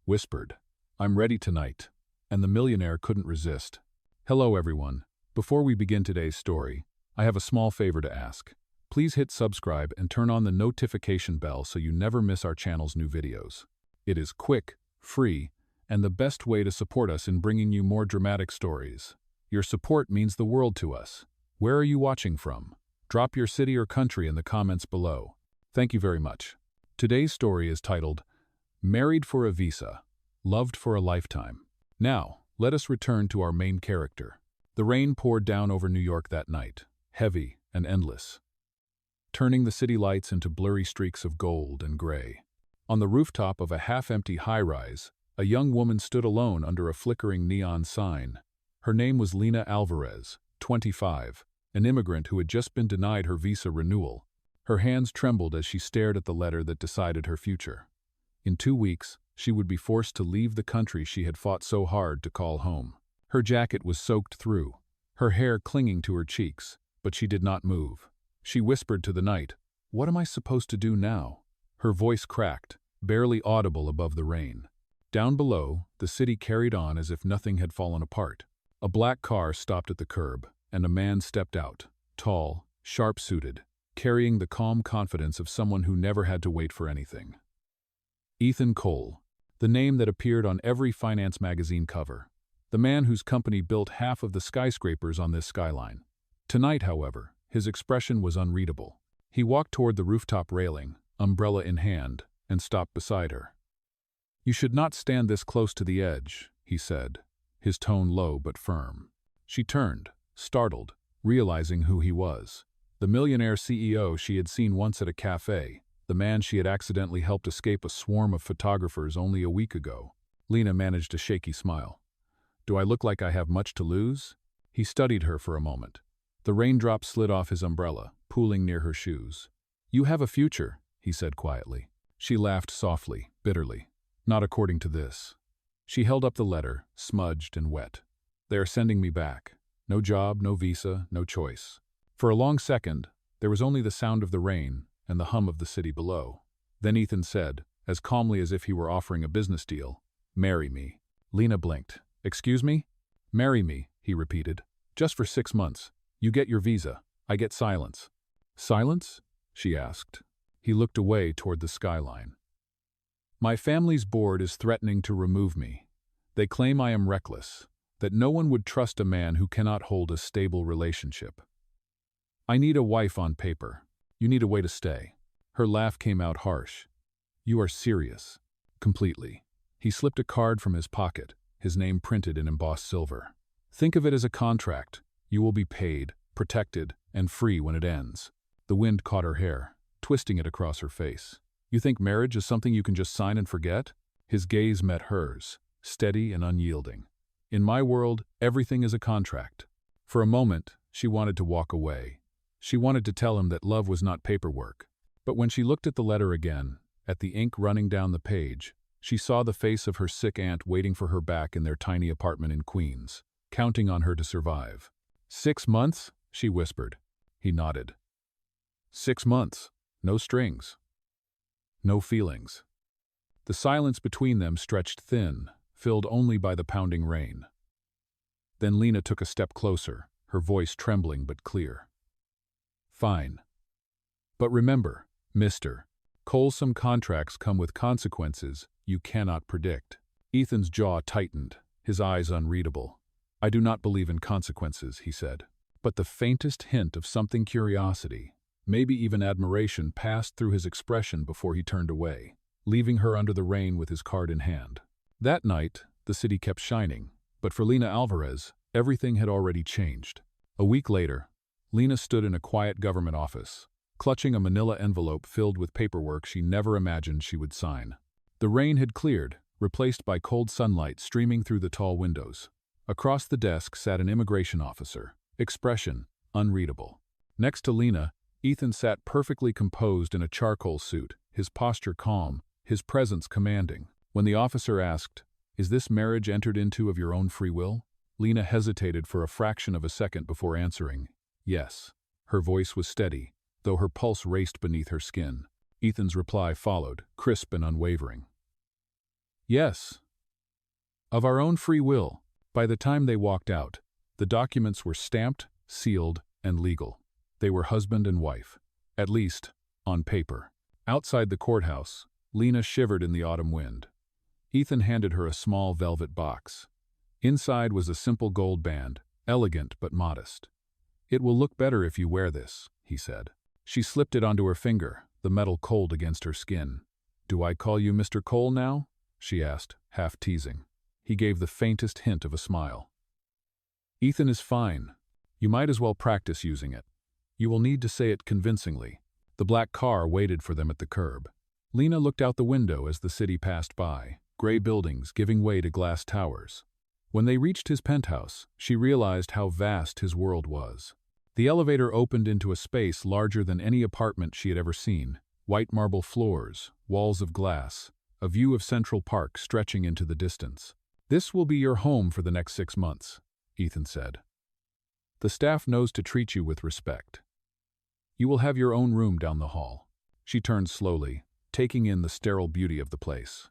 whispered, "I'm ready tonight." And the millionaire couldn't resist. Hello everyone. Before we begin today's story, I have a small favor to ask. Please hit subscribe and turn on the notification bell so you never miss our channel's new videos. It is quick, free, and the best way to support us in bringing you more dramatic stories. Your support means the world to us. Where are you watching from? Drop your city or country in the comments below. Thank you very much. Today's story is titled, Married for a Visa, Loved for a Lifetime. Now, let us return to our main character. The rain poured down over New York that night, heavy and endless, turning the city lights into blurry streaks of gold and gray. On the rooftop of a half-empty high-rise, a young woman stood alone under a flickering neon sign. Her name was Lina Alvarez, 25, an immigrant who had just been denied her visa renewal. Her hands trembled as she stared at the letter that decided her future. In 2 weeks, she would be forced to leave the country she had fought so hard to call home. Her jacket was soaked through, her hair clinging to her cheeks, but she did not move. She whispered to the night, "What am I supposed to do now?" Her voice cracked, barely audible above the rain. Down below, the city carried on as if nothing had fallen apart. A black car stopped at the curb, and a man stepped out, tall, sharp-suited, carrying the calm confidence of someone who never had to wait for anything. Ethan Cole, the name that appeared on every finance magazine cover. The man whose company built half of the skyscrapers on this skyline. Tonight, however, his expression was unreadable. He walked toward the rooftop railing, umbrella in hand, and stopped beside her. "You should not stand this close to the edge," he said, his tone low but firm. She turned, startled, realizing who he was. The millionaire CEO she had seen once at a cafe, the man she had accidentally helped escape a swarm of photographers only a week ago. Lina managed a shaky smile. "Do I look like I have much to lose?" He studied her for a moment. The raindrops slid off his umbrella, pooling near her shoes. "You have a future," he said quietly. She laughed softly, bitterly. "Not according to this." She held up the letter, smudged and wet. "They are sending me back. No job, no visa, no choice." For a long second, there was only the sound of the rain and the hum of the city below. Then Ethan said, as calmly as if he were offering a business deal, "Marry me." Lina blinked. "Excuse me?" "Marry me," he repeated. "Just for 6 months. You get your visa. I get silence." "Silence?" she asked. He looked away toward the skyline. "My family's board is threatening to remove me. They claim I am reckless, that no one would trust a man who cannot hold a stable relationship. I need a wife on paper. You need a way to stay." Her laugh came out harsh. "You are serious." "Completely." He slipped a card from his pocket, his name printed in embossed silver. "Think of it as a contract. You will be paid, protected, and free when it ends." The wind caught her hair, twisting it across her face. "You think marriage is something you can just sign and forget?" His gaze met hers, steady and unyielding. "In my world, everything is a contract." For a moment, she wanted to walk away. She wanted to tell him that love was not paperwork. But when she looked at the letter again, at the ink running down the page, she saw the face of her sick aunt waiting for her back in their tiny apartment in Queens, counting on her to survive. 6 months? She whispered. He nodded. 6 months. No strings. No feelings. The silence between them stretched thin, filled only by the pounding rain. Then Lina took a step closer, her voice trembling but clear. "Fine. But remember, mister, some contracts come with consequences you cannot predict." Ethan's jaw tightened, his eyes unreadable. "I do not believe in consequences," he said. But the faintest hint of something curiosity, maybe even admiration, passed through his expression before he turned away, leaving her under the rain with his card in hand. That night, the city kept shining, but for Lina Alvarez, everything had already changed. A week later, Lina stood in a quiet government office, clutching a manila envelope filled with paperwork she never imagined she would sign. The rain had cleared, replaced by cold sunlight streaming through the tall windows. Across the desk sat an immigration officer, expression unreadable. Next to Lina, Ethan sat perfectly composed in a charcoal suit, his posture calm, his presence commanding. When the officer asked, "Is this marriage entered into of your own free will?" Lina hesitated for a fraction of a second before answering, "Yes." Her voice was steady, though her pulse raced beneath her skin. Ethan's reply followed, crisp and unwavering. Yes. Of our own free will. By the time they walked out, the documents were stamped, sealed, and legal. They were husband and wife. At least, on paper. Outside the courthouse, Lena shivered in the autumn wind. Ethan handed her a small velvet box. Inside was a simple gold band, elegant but modest. "It will look better if you wear this," he said. She slipped it onto her finger, the metal cold against her skin. "Do I call you Mr. Cole now?" she asked, half teasing. He gave the faintest hint of a smile. "Ethan is fine. You might as well practice using it. You will need to say it convincingly." The black car waited for them at the curb. Lena looked out the window as the city passed by, gray buildings giving way to glass towers. When they reached his penthouse, she realized how vast his world was. The elevator opened into a space larger than any apartment she had ever seen. White marble floors, walls of glass, a view of Central Park stretching into the distance. "This will be your home for the next 6 months," Ethan said. "The staff knows to treat you with respect. You will have your own room down the hall." She turned slowly, taking in the sterile beauty of the place.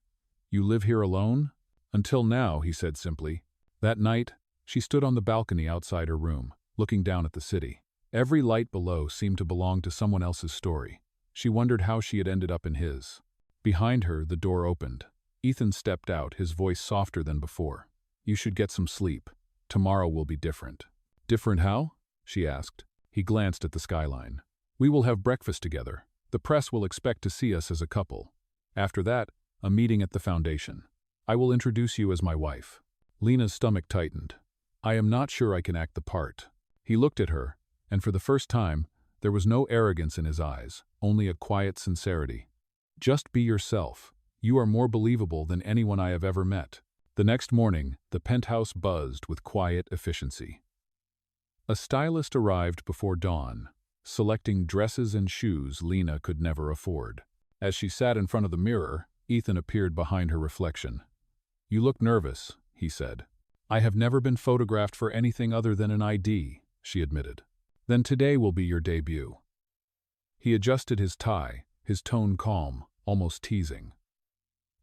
"You live here alone?" "Until now," he said simply. That night, she stood on the balcony outside her room, looking down at the city. Every light below seemed to belong to someone else's story. She wondered how she had ended up in his. Behind her, the door opened. Ethan stepped out, his voice softer than before. "You should get some sleep. Tomorrow will be different." "Different how?" she asked. He glanced at the skyline. "We will have breakfast together. The press will expect to see us as a couple. After that, a meeting at the foundation. I will introduce you as my wife." Lena's stomach tightened. "I am not sure I can act the part." He looked at her, and for the first time, there was no arrogance in his eyes, only a quiet sincerity. "Just be yourself. You are more believable than anyone I have ever met." The next morning, the penthouse buzzed with quiet efficiency. A stylist arrived before dawn, selecting dresses and shoes Lena could never afford. As she sat in front of the mirror, Ethan appeared behind her reflection. "You look nervous," he said. "I have never been photographed for anything other than an ID," she admitted. "Then today will be your debut." He adjusted his tie, his tone calm, almost teasing.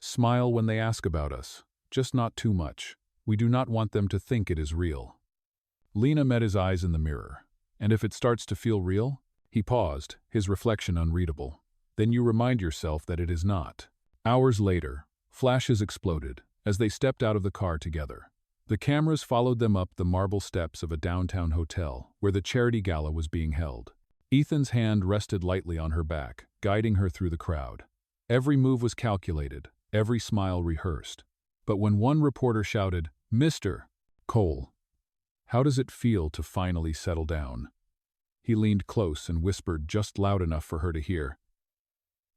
"Smile when they ask about us, just not too much. We do not want them to think it is real." Lena met his eyes in the mirror. "And if it starts to feel real?" He paused, his reflection unreadable. "Then you remind yourself that it is not." Hours later, flashes exploded as they stepped out of the car together. The cameras followed them up the marble steps of a downtown hotel where the charity gala was being held. Ethan's hand rested lightly on her back, guiding her through the crowd. Every move was calculated, every smile rehearsed. But when one reporter shouted, "Mr. Cole, how does it feel to finally settle down?" He leaned close and whispered just loud enough for her to hear.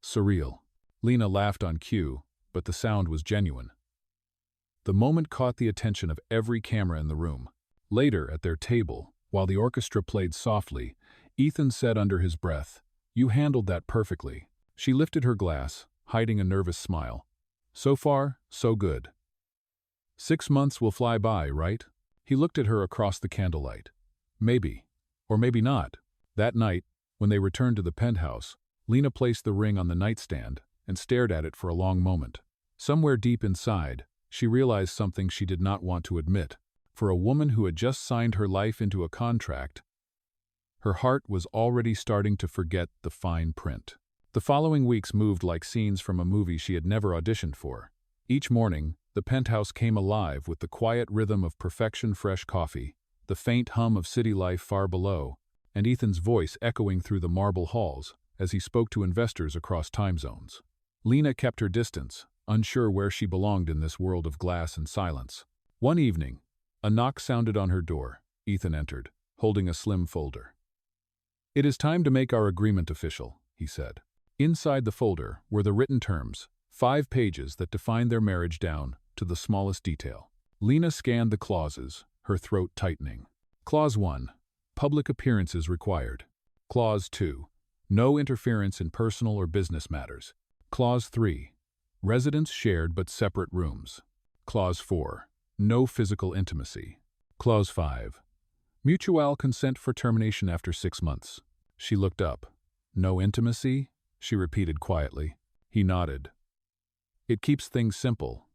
"Surreal." Lena laughed on cue, but the sound was genuine. The moment caught the attention of every camera in the room. Later, at their table, while the orchestra played softly, Ethan said under his breath, "You handled that perfectly." She lifted her glass, hiding a nervous smile. "So far, so good. 6 months will fly by, right?" He looked at her across the candlelight. "Maybe. Or maybe not." That night, when they returned to the penthouse, Lena placed the ring on the nightstand and stared at it for a long moment. Somewhere deep inside, she realized something she did not want to admit. For a woman who had just signed her life into a contract, her heart was already starting to forget the fine print. The following weeks moved like scenes from a movie she had never auditioned for. Each morning, the penthouse came alive with the quiet rhythm of perfection fresh coffee, the faint hum of city life far below, and Ethan's voice echoing through the marble halls as he spoke to investors across time zones. Lena kept her distance, unsure where she belonged in this world of glass and silence. One evening, a knock sounded on her door. Ethan entered, holding a slim folder. "It is time to make our agreement official," he said. Inside the folder were the written terms, 5 pages that defined their marriage down to the smallest detail. Lena scanned the clauses, her throat tightening. Clause 1. Public appearances required. Clause 2. No interference in personal or business matters. Clause 3. Residence shared but separate rooms. Clause 4. No physical intimacy. Clause 5. Mutual consent for termination after 6 months. She looked up. "No intimacy?" she repeated quietly. He nodded. "It keeps things simple."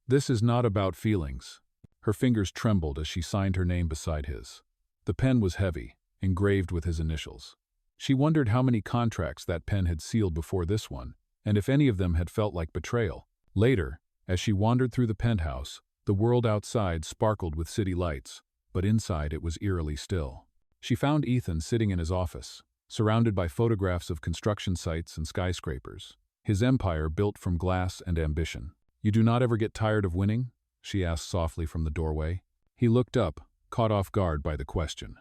This is not about feelings. Her fingers trembled as she signed her name beside his. The pen was heavy, engraved with his initials. She wondered how many contracts that pen had sealed before this one, and if any of them had felt like betrayal. Later, as she wandered through the penthouse, the world outside sparkled with city lights, but inside it was eerily still. She found Ethan sitting in his office, surrounded by photographs of construction sites and skyscrapers, his empire built from glass and ambition. "You do not ever get tired of winning?" she asked softly from the doorway. He looked up, caught off guard by the question.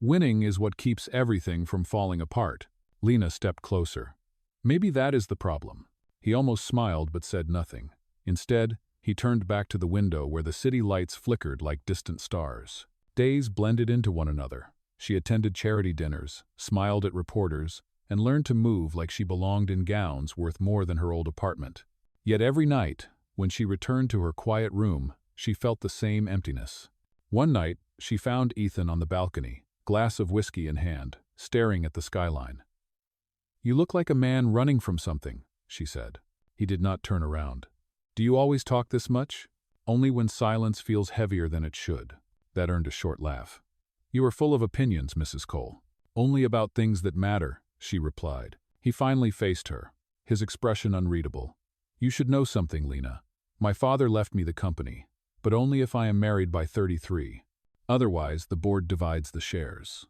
"Winning is what keeps everything from falling apart." Lena stepped closer. "Maybe that is the problem." He almost smiled but said nothing. Instead, he turned back to the window where the city lights flickered like distant stars. Days blended into one another. She attended charity dinners, smiled at reporters, and learned to move like she belonged in gowns worth more than her old apartment. Yet every night, when she returned to her quiet room, she felt the same emptiness. One night, she found Ethan on the balcony, glass of whiskey in hand, staring at the skyline. "You look like a man running from something," she said. He did not turn around. "Do you always talk this much?" "Only when silence feels heavier than it should." That earned a short laugh. "You are full of opinions, Mrs. Cole." "Only about things that matter," she replied. He finally faced her, his expression unreadable. "You should know something, Lena. My father left me the company, but only if I am married by 33. Otherwise, the board divides the shares.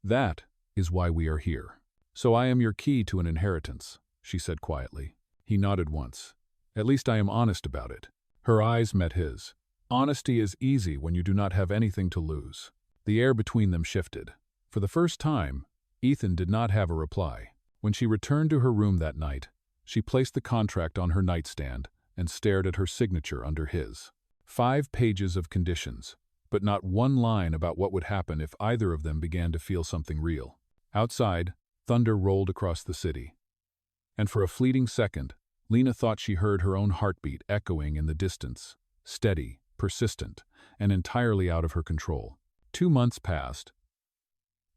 That is why we are here. So I am your key to an inheritance," she said quietly. He nodded once. "At least I am honest about it." Her eyes met his. Honesty is easy when you do not have anything to lose. The air between them shifted. For the first time, Ethan did not have a reply. When she returned to her room that night, she placed the contract on her nightstand and stared at her signature under his. 5 pages of conditions, but not one line about what would happen if either of them began to feel something real. Outside, thunder rolled across the city. And for a fleeting second, Lena thought she heard her own heartbeat echoing in the distance, steady, persistent, and entirely out of her control. 2 months passed,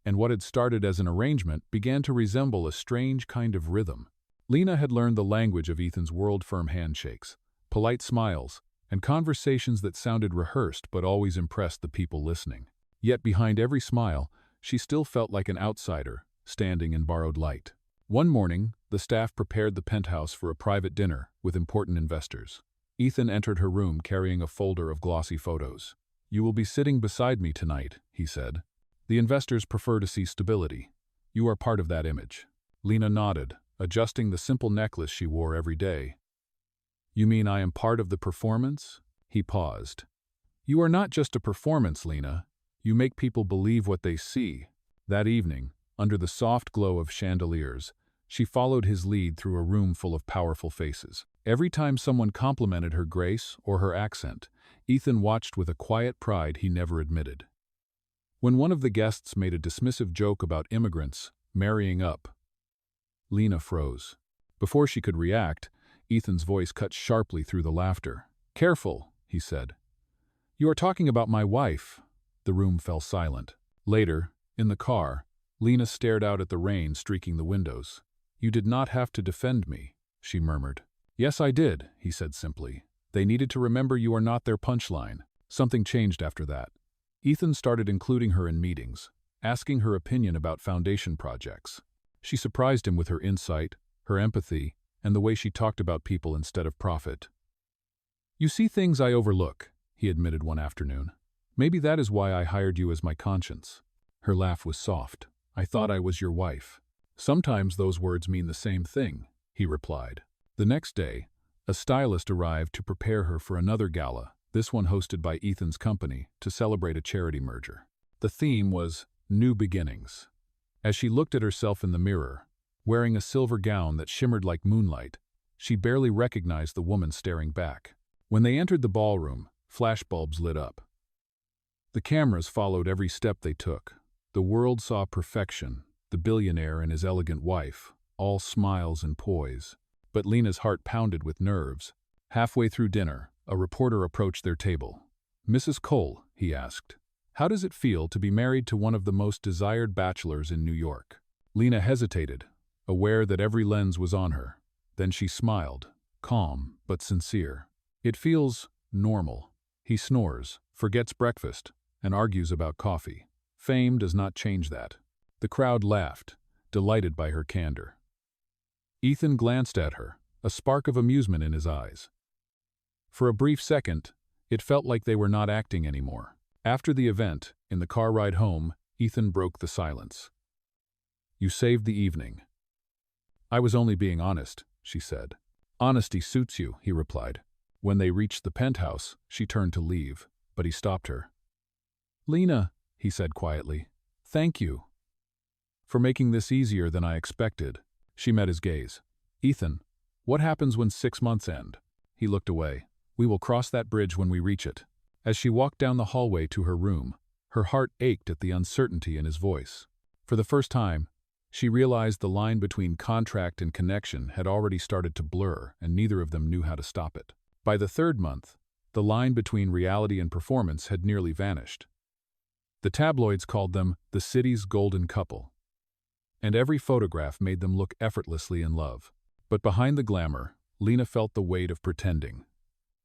and what had started as an arrangement began to resemble a strange kind of rhythm. Lena had learned the language of Ethan's world-firm handshakes, polite smiles, and conversations that sounded rehearsed but always impressed the people listening. Yet behind every smile, she still felt like an outsider, standing in borrowed light. One morning, the staff prepared the penthouse for a private dinner with important investors. Ethan entered her room carrying a folder of glossy photos. "You will be sitting beside me tonight," he said. "The investors prefer to see stability. You are part of that image." Lena nodded, adjusting the simple necklace she wore every day. "You mean I am part of the performance?" He paused. "You are not just a performance, Lena. You make people believe what they see." That evening, under the soft glow of chandeliers, she followed his lead through a room full of powerful faces. Every time someone complimented her grace or her accent, Ethan watched with a quiet pride he never admitted. When one of the guests made a dismissive joke about immigrants marrying up, Lena froze. Before she could react, Ethan's voice cut sharply through the laughter. "Careful," he said. "You are talking about my wife." The room fell silent. Later, in the car, Lena stared out at the rain streaking the windows. "You did not have to defend me," she murmured. "Yes, I did," he said simply. "They needed to remember you are not their punchline." Something changed after that. Ethan started including her in meetings, asking her opinion about foundation projects. She surprised him with her insight, her empathy, and the way she talked about people instead of profit. "You see things I overlook," he admitted one afternoon. "Maybe that is why I hired you as my conscience." Her laugh was soft. "I thought I was your wife." "Sometimes those words mean the same thing," he replied. The next day, a stylist arrived to prepare her for another gala, this one hosted by Ethan's company, to celebrate a charity merger. The theme was New Beginnings. As she looked at herself in the mirror, wearing a silver gown that shimmered like moonlight, she barely recognized the woman staring back. When they entered the ballroom, flashbulbs lit up. The cameras followed every step they took. The world saw perfection, the billionaire and his elegant wife, all smiles and poise. But Lena's heart pounded with nerves. Halfway through dinner, a reporter approached their table. "Mrs. Cole," he asked, "how does it feel to be married to one of the most desired bachelors in New York?" Lena hesitated, aware that every lens was on her. Then she smiled, calm but sincere. It feels normal. He snores, forgets breakfast, and argues about coffee. Fame does not change that. The crowd laughed, delighted by her candor. Ethan glanced at her, a spark of amusement in his eyes. For a brief second, it felt like they were not acting anymore. After the event, in the car ride home, Ethan broke the silence. "You saved the evening." "I was only being honest," she said. "Honesty suits you," he replied. When they reached the penthouse, she turned to leave, but he stopped her. "Lena," he said quietly, "thank you for making this easier than I expected." She met his gaze. "Ethan, what happens when 6 months end?" He looked away. "We will cross that bridge when we reach it." As she walked down the hallway to her room, her heart ached at the uncertainty in his voice. For the first time, she realized the line between contract and connection had already started to blur, and neither of them knew how to stop it. By the 3rd month, the line between reality and performance had nearly vanished. The tabloids called them the city's golden couple, and every photograph made them look effortlessly in love. But behind the glamour, Lena felt the weight of pretending.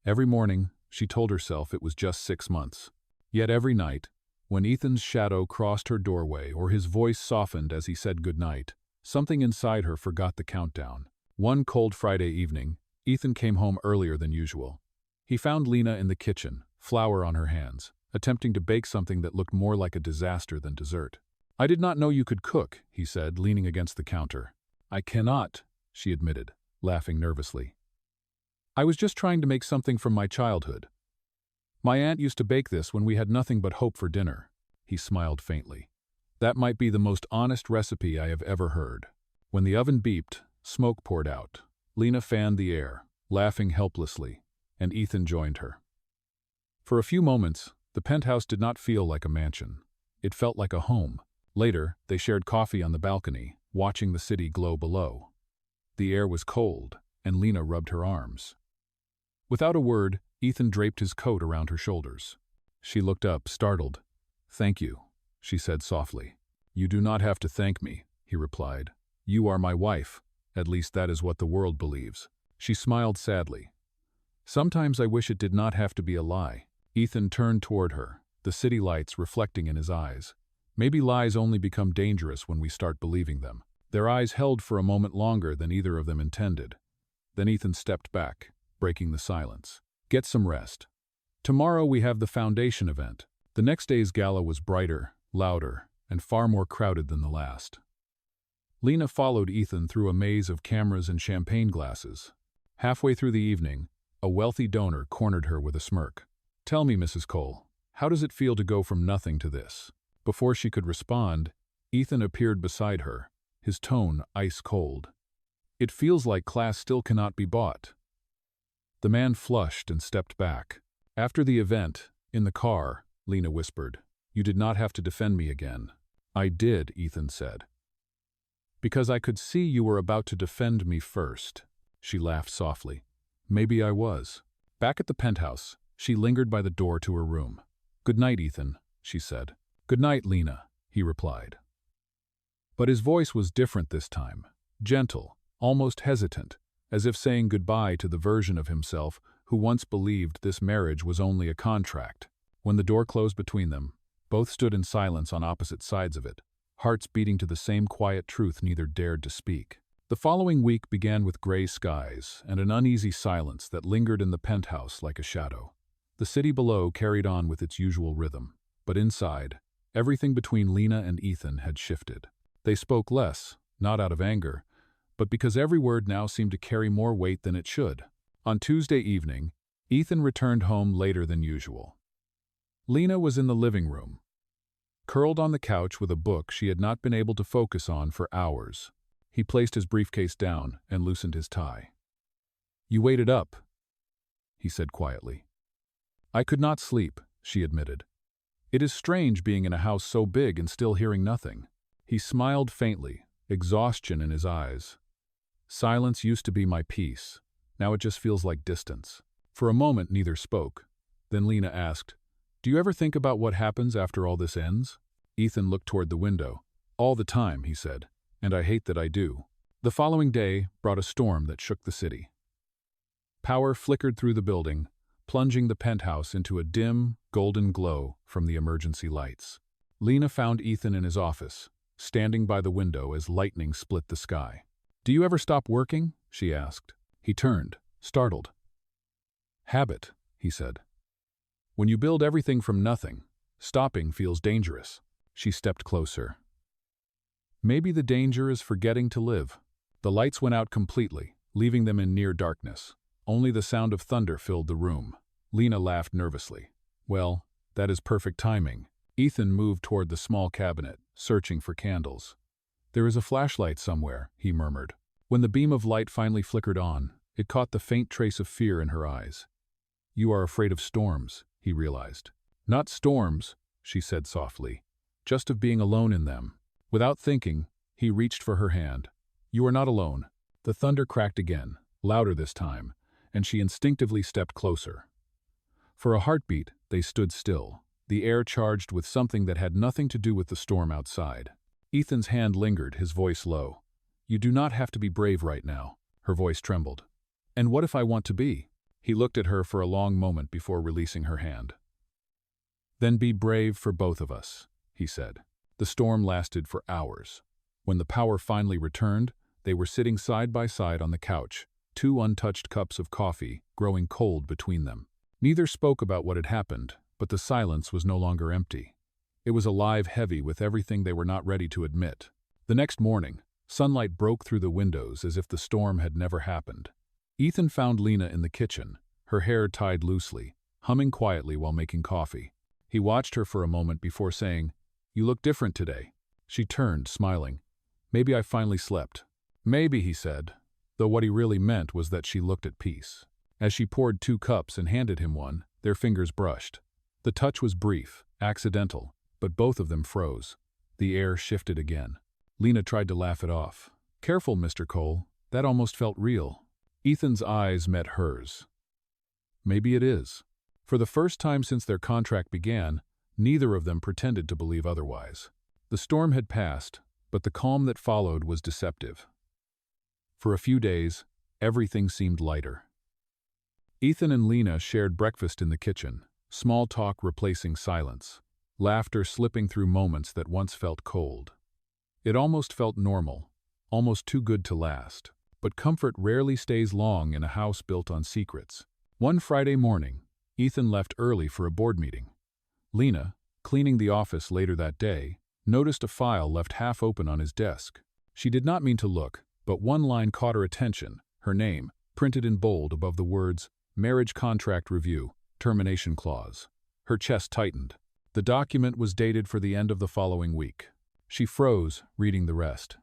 Every morning, she told herself it was just 6 months. Yet every night, when Ethan's shadow crossed her doorway or his voice softened as he said goodnight, something inside her forgot the countdown. One cold Friday evening, Ethan came home earlier than usual. He found Lena in the kitchen, flour on her hands, attempting to bake something that looked more like a disaster than dessert. "I did not know you could cook," he said, leaning against the counter. "I cannot," she admitted, laughing nervously. "I was just trying to make something from my childhood. My aunt used to bake this when we had nothing but hope for dinner." He smiled faintly. "That might be the most honest recipe I have ever heard." When the oven beeped, smoke poured out. Lena fanned the air, laughing helplessly, and Ethan joined her. For a few moments, the penthouse did not feel like a mansion. It felt like a home. Later, they shared coffee on the balcony, watching the city glow below. The air was cold, and Lena rubbed her arms. Without a word, Ethan draped his coat around her shoulders. She looked up, startled. "Thank you," she said softly. "You do not have to thank me," he replied. "You are my wife. At least that is what the world believes." She smiled sadly. "Sometimes I wish it did not have to be a lie." Ethan turned toward her, the city lights reflecting in his eyes. Maybe lies only become dangerous when we start believing them. Their eyes held for a moment longer than either of them intended. Then Ethan stepped back, breaking the silence. "Get some rest. Tomorrow we have the foundation event." The next day's gala was brighter, louder, and far more crowded than the last. Lena followed Ethan through a maze of cameras and champagne glasses. Halfway through the evening, a wealthy donor cornered her with a smirk. "Tell me, Mrs. Cole, how does it feel to go from nothing to this?" Before she could respond, Ethan appeared beside her, his tone ice cold. "It feels like class still cannot be bought." The man flushed and stepped back. "After the event, in the car," Lena whispered, "you did not have to defend me again." "I did," Ethan said. "Because I could see you were about to defend me first." She laughed softly. "Maybe I was." Back at the penthouse, she lingered by the door to her room. "Good night, Ethan," she said. "Good night, Lena," he replied. But his voice was different this time, gentle, almost hesitant, as if saying goodbye to the version of himself who once believed this marriage was only a contract. When the door closed between them, both stood in silence on opposite sides of it, hearts beating to the same quiet truth neither dared to speak. The following week began with gray skies and an uneasy silence that lingered in the penthouse like a shadow. The city below carried on with its usual rhythm, but inside, everything between Lena and Ethan had shifted. They spoke less, not out of anger, but because every word now seemed to carry more weight than it should. On Tuesday evening, Ethan returned home later than usual. Lena was in the living room, curled on the couch with a book she had not been able to focus on for hours. He placed his briefcase down and loosened his tie. "You waited up," he said quietly. "I could not sleep," she admitted. "It is strange being in a house so big and still hearing nothing." He smiled faintly, exhaustion in his eyes. "Silence used to be my peace. Now it just feels like distance." For a moment neither spoke. Then Lena asked, "Do you ever think about what happens after all this ends?" Ethan looked toward the window. "All the time," he said, "and I hate that I do." The following day brought a storm that shook the city. Power flickered through the building, plunging the penthouse into a dim, golden glow from the emergency lights. Lena found Ethan in his office, standing by the window as lightning split the sky. "Do you ever stop working?" she asked. He turned, startled. "Habit," he said. "When you build everything from nothing, stopping feels dangerous." She stepped closer. "Maybe the danger is forgetting to live." The lights went out completely, leaving them in near darkness. Only the sound of thunder filled the room. Lena laughed nervously. "Well, that is perfect timing." Ethan moved toward the small cabinet, searching for candles. "There is a flashlight somewhere," he murmured. When the beam of light finally flickered on, it caught the faint trace of fear in her eyes. "You are afraid of storms," he realized. "Not storms," she said softly, "just of being alone in them." Without thinking, he reached for her hand. "You are not alone." The thunder cracked again, louder this time, and she instinctively stepped closer. For a heartbeat, they stood still, the air charged with something that had nothing to do with the storm outside. Ethan's hand lingered, his voice low. "You do not have to be brave right now." Her voice trembled. "And what if I want to be?" He looked at her for a long moment before releasing her hand. "Then be brave for both of us," he said. The storm lasted for hours. When the power finally returned, they were sitting side by side on the couch, two untouched cups of coffee growing cold between them. Neither spoke about what had happened, but the silence was no longer empty. It was alive, heavy with everything they were not ready to admit. The next morning, sunlight broke through the windows as if the storm had never happened. Ethan found Lena in the kitchen, her hair tied loosely, humming quietly while making coffee. He watched her for a moment before saying, "You look different today." She turned, smiling. "Maybe I finally slept." "Maybe," he said, though what he really meant was that she looked at peace. As she poured 2 cups and handed him one, their fingers brushed. The touch was brief, accidental, but both of them froze. The air shifted again. Lena tried to laugh it off. "Careful, Mr. Cole, that almost felt real." Ethan's eyes met hers. "Maybe it is." For the first time since their contract began, neither of them pretended to believe otherwise. The storm had passed, but the calm that followed was deceptive. For a few days, everything seemed lighter. Ethan and Lena shared breakfast in the kitchen, small talk replacing silence, laughter slipping through moments that once felt cold. It almost felt normal, almost too good to last. But comfort rarely stays long in a house built on secrets. One Friday morning, Ethan left early for a board meeting. Lena, cleaning the office later that day, noticed a file left half open on his desk. She did not mean to look, but one line caught her attention, her name, printed in bold above the words, "Marriage Contract Review, Termination Clause." Her chest tightened. The document was dated for the end of the following week. She froze, reading the rest.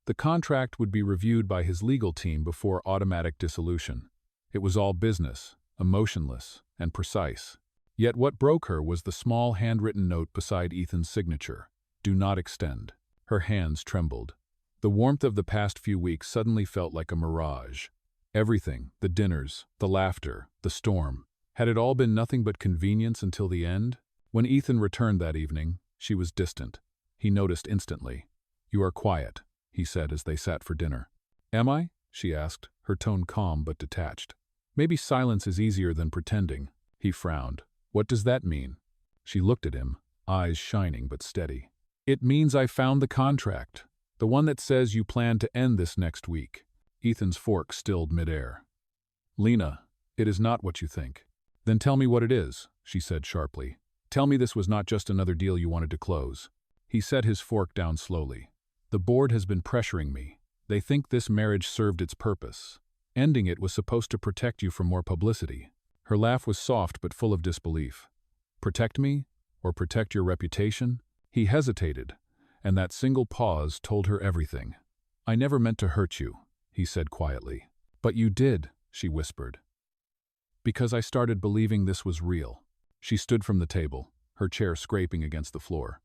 The contract would be reviewed by his legal team before automatic dissolution. It was all business, emotionless, and precise. Yet what broke her was the small handwritten note beside Ethan's signature. "Do not extend." Her hands trembled. The warmth of the past few weeks suddenly felt like a mirage. Everything, the dinners, the laughter, the storm, had it all been nothing but convenience until the end? When Ethan returned that evening, she was distant. He noticed instantly. "You are quiet," he said as they sat for dinner. "Am I?" she asked, her tone calm but detached. "Maybe silence is easier than pretending." He frowned. "What does that mean?" She looked at him, eyes shining but steady. "It means I found the contract. The one that says you plan to end this next week." Ethan's fork stilled midair. "Lena, it is not what you think." "Then tell me what it is," she said sharply. "Tell me this was not just another deal you wanted to close." He set his fork down slowly. "The board has been pressuring me. They think this marriage served its purpose. Ending it was supposed to protect you from more publicity." Her laugh was soft but full of disbelief. "Protect me? Or protect your reputation?" He hesitated, and that single pause told her everything. "I never meant to hurt you," he said quietly. "But you did," she whispered. "Because I started believing this was real." She stood from the table, her chair scraping against the floor.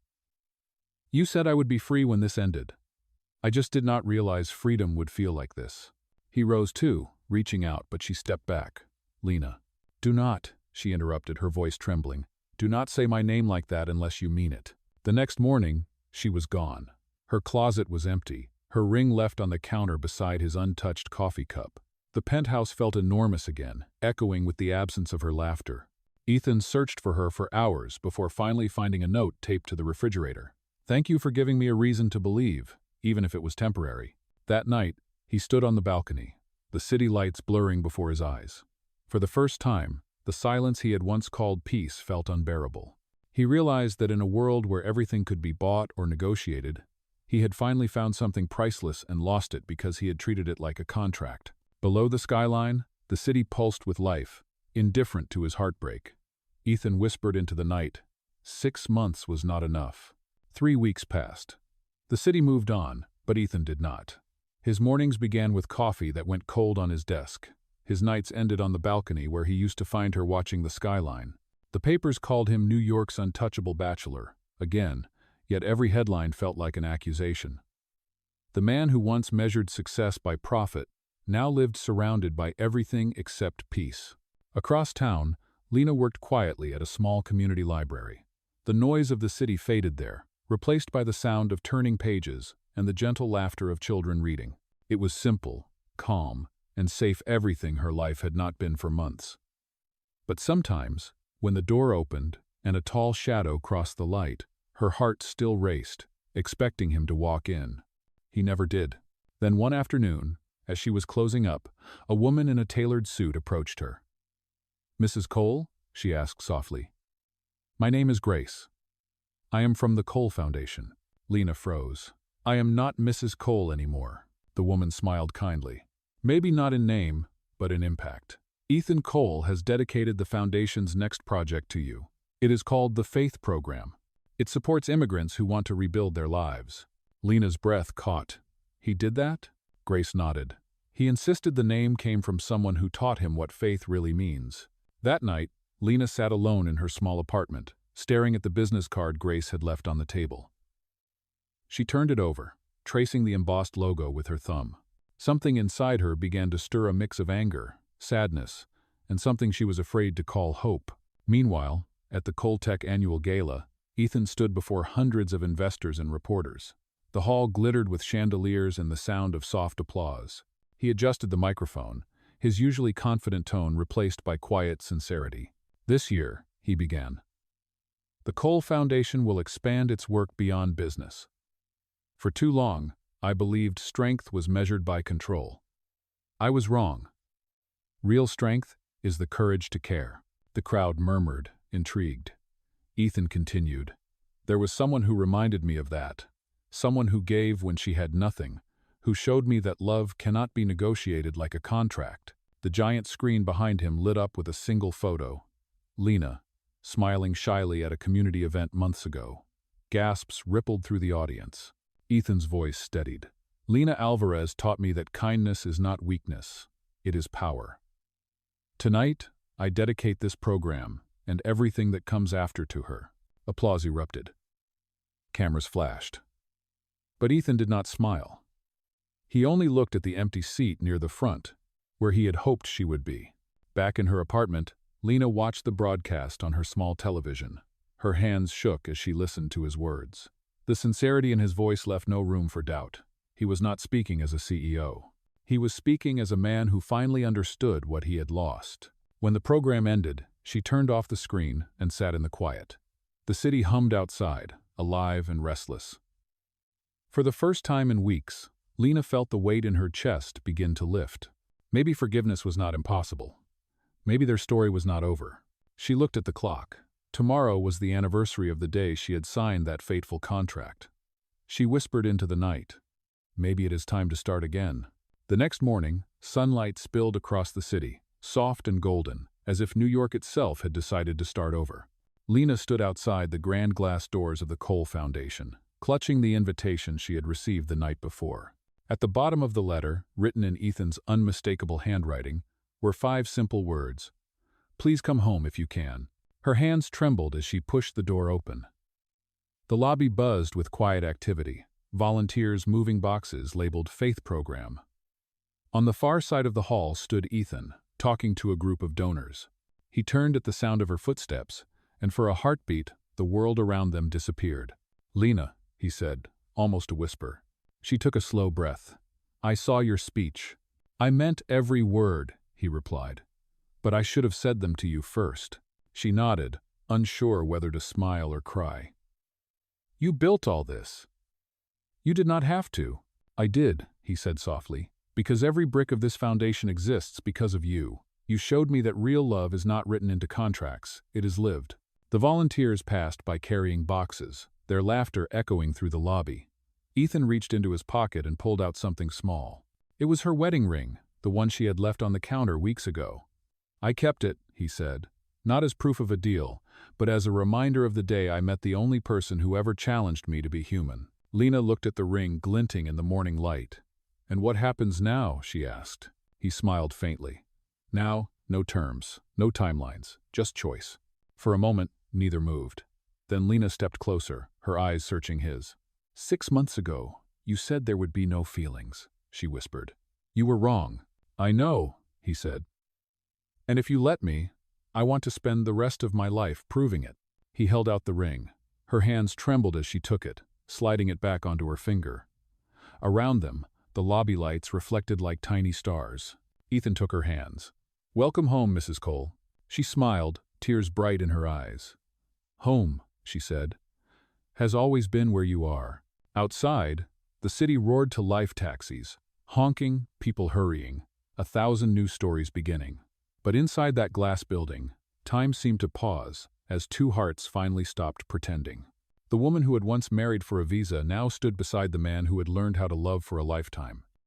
"You said I would be free when this ended. I just did not realize freedom would feel like this." He rose too, reaching out, but she stepped back. "Lena." "Do not," she interrupted, her voice trembling. "Do not say my name like that unless you mean it." The next morning, she was gone. Her closet was empty, her ring left on the counter beside his untouched coffee cup. The penthouse felt enormous again, echoing with the absence of her laughter. Ethan searched for her for hours before finally finding a note taped to the refrigerator. "Thank you for giving me a reason to believe, even if it was temporary." That night, he stood on the balcony, the city lights blurring before his eyes. For the first time, the silence he had once called peace felt unbearable. He realized that in a world where everything could be bought or negotiated, he had finally found something priceless and lost it because he had treated it like a contract. Below the skyline, the city pulsed with life, indifferent to his heartbreak. Ethan whispered into the night, 6 months was not enough. 3 weeks passed. The city moved on, but Ethan did not. His mornings began with coffee that went cold on his desk. His nights ended on the balcony where he used to find her watching the skyline. The papers called him New York's untouchable bachelor, again, yet every headline felt like an accusation. The man who once measured success by profit now lived surrounded by everything except peace. Across town, Lena worked quietly at a small community library. The noise of the city faded there, replaced by the sound of turning pages and the gentle laughter of children reading. It was simple, calm, and safe, everything her life had not been for months. But sometimes, when the door opened and a tall shadow crossed the light, her heart still raced, expecting him to walk in. He never did. Then one afternoon, as she was closing up, a woman in a tailored suit approached her. "Mrs. Cole?" she asked softly. "My name is Grace. I am from the Cole Foundation." Lena froze. "I am not Mrs. Cole anymore." The woman smiled kindly. "Maybe not in name, but in impact. Ethan Cole has dedicated the foundation's next project to you. It is called the Faith Program. It supports immigrants who want to rebuild their lives." Lena's breath caught. "He did that?" Grace nodded. "He insisted the name came from someone who taught him what faith really means." That night, Lena sat alone in her small apartment, staring at the business card Grace had left on the table. She turned it over, tracing the embossed logo with her thumb. Something inside her began to stir a mix of anger, sadness, and something she was afraid to call hope. Meanwhile, at the Coltech annual gala, Ethan stood before hundreds of investors and reporters. The hall glittered with chandeliers and the sound of soft applause. He adjusted the microphone, his usually confident tone replaced by quiet sincerity. "This year," he began, "the Cole Foundation will expand its work beyond business. For too long, I believed strength was measured by control. I was wrong. Real strength is the courage to care." The crowd murmured, intrigued. Ethan continued, "There was someone who reminded me of that. Someone who gave when she had nothing, who showed me that love cannot be negotiated like a contract." The giant screen behind him lit up with a single photo. Lena, smiling shyly at a community event months ago. Gasps rippled through the audience. Ethan's voice steadied. "Lena Alvarez taught me that kindness is not weakness, it is power. Tonight, I dedicate this program and everything that comes after to her." Applause erupted. Cameras flashed. But Ethan did not smile. He only looked at the empty seat near the front, where he had hoped she would be. Back in her apartment, Lena watched the broadcast on her small television. Her hands shook as she listened to his words. The sincerity in his voice left no room for doubt. He was not speaking as a CEO. He was speaking as a man who finally understood what he had lost. When the program ended, she turned off the screen and sat in the quiet. The city hummed outside, alive and restless. For the first time in weeks, Lena felt the weight in her chest begin to lift. Maybe forgiveness was not impossible. Maybe their story was not over. She looked at the clock. Tomorrow was the anniversary of the day she had signed that fateful contract. She whispered into the night, "Maybe it is time to start again." The next morning, sunlight spilled across the city, soft and golden, as if New York itself had decided to start over. Lena stood outside the grand glass doors of the Cole Foundation, clutching the invitation she had received the night before. At the bottom of the letter, written in Ethan's unmistakable handwriting, were 5 simple words. "Please come home if you can." Her hands trembled as she pushed the door open. The lobby buzzed with quiet activity, volunteers moving boxes labeled Faith Program. On the far side of the hall stood Ethan, talking to a group of donors. He turned at the sound of her footsteps, and for a heartbeat, the world around them disappeared. "Lena," he said, almost a whisper. She took a slow breath. "I saw your speech. I meant every word, he replied. But I should have said them to you first. She nodded, unsure whether to smile or cry. You built all this. You did not have to. I did, he said softly, because every brick of this foundation exists because of you. You showed me that real love is not written into contracts, it is lived. The volunteers passed by carrying boxes, their laughter echoing through the lobby. Ethan reached into his pocket and pulled out something small. It was her wedding ring, the one she had left on the counter weeks ago. I kept it, he said, not as proof of a deal, but as a reminder of the day I met the only person who ever challenged me to be human. Lena looked at the ring glinting in the morning light. And what happens now, she asked. He smiled faintly. Now, no terms, no timelines, just choice. For a moment, neither moved. Then Lena stepped closer, her eyes searching his. 6 months ago, you said there would be no feelings, she whispered. You were wrong. I know, he said. And if you let me, I want to spend the rest of my life proving it. He held out the ring. Her hands trembled as she took it, sliding it back onto her finger. Around them, the lobby lights reflected like tiny stars. Ethan took her hands. Welcome home, Mrs. Cole. She smiled, tears bright in her eyes. Home, she said, has always been where you are. Outside, the city roared to life taxis, honking, people hurrying, 1,000 new stories beginning. But inside that glass building, time seemed to pause as two hearts finally stopped pretending. The woman who had once married for a visa now stood beside the man who had learned how to love for a lifetime.